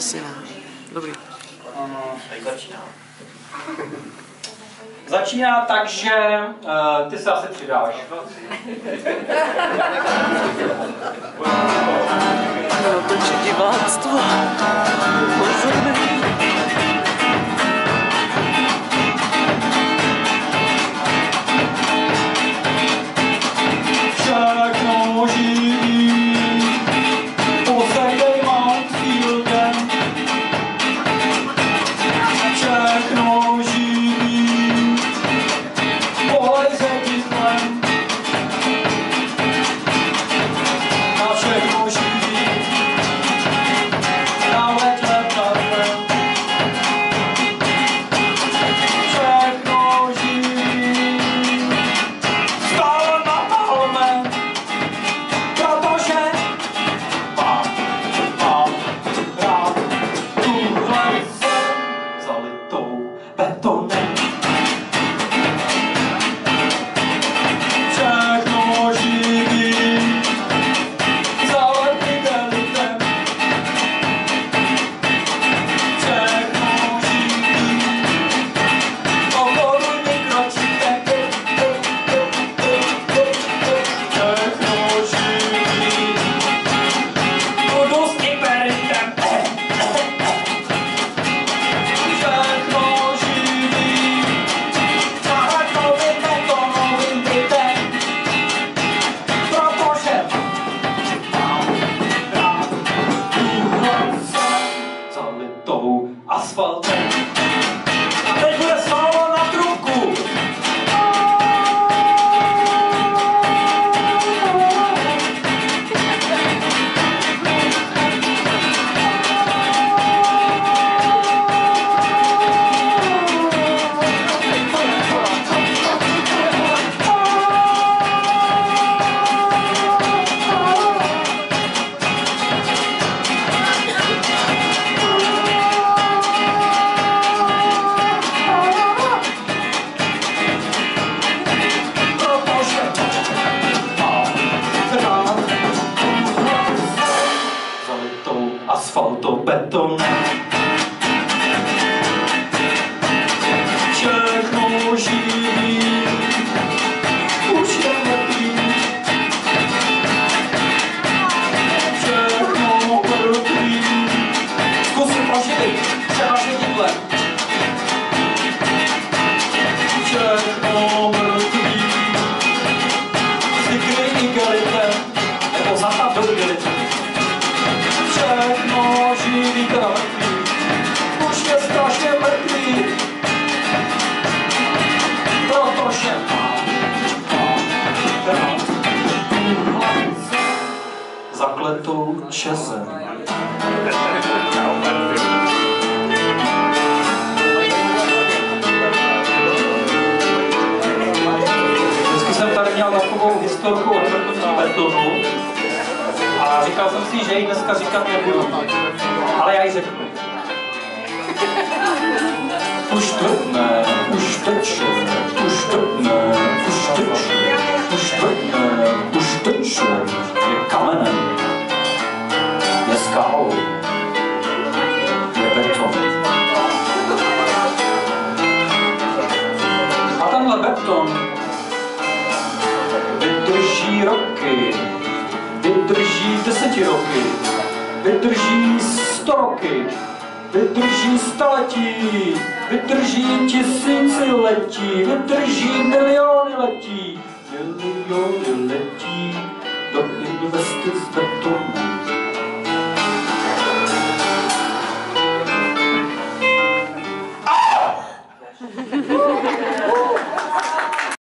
Asi ne. Dobrý. Začíná tak, že ty se asi přidáš. Vlčí diváctvo. Pozorný. Všechno živí, posedej Mansfieldem. Všechno živí, pohlej se titlem. Na všechno živí, na let letadlem. Všechno živí, stále na palmem. Protože mám rád tuhle zem zalitou betonem. Všechno živí, zaletý delitem. Všechno živí, okolí mikročitek. Všechno živí, budu s imperitem. Všechno živí, zahradkovým betonovým bytem. Protože mám rád tuhle zem zalitou asfaltem. A teď bude solo na trubku. Zalitou asfaltobetonem. Všechno živí, už je mrtvý. Všechno mrtvý. Zkusím proživit, třeba žividlem. Všechno mrtvý. Zvykli igelitem, nebo zatav do igelitem. Všechno živí, teda mrtvý. Už je strašně mrtvý. Protože mám rád tuhle zem zakletou čezem. Vždycky jsem tady měl takovou historku o tvrdnutí betonu a říkal jsem si, že ji dneska říkat nebudu. Ale já ji řeknu. Už tvrdne, už teče, už tvrdne, už teče, už tvrdne, už teče, je kamenem, je skalou, je beton. A tenhle beton vydrží roky, vydrží 10 roky, vydrží 100 roky, vydrží staletí, vydrží tisíciletí, vydrží miliony letí, miliony letí do investic betonu.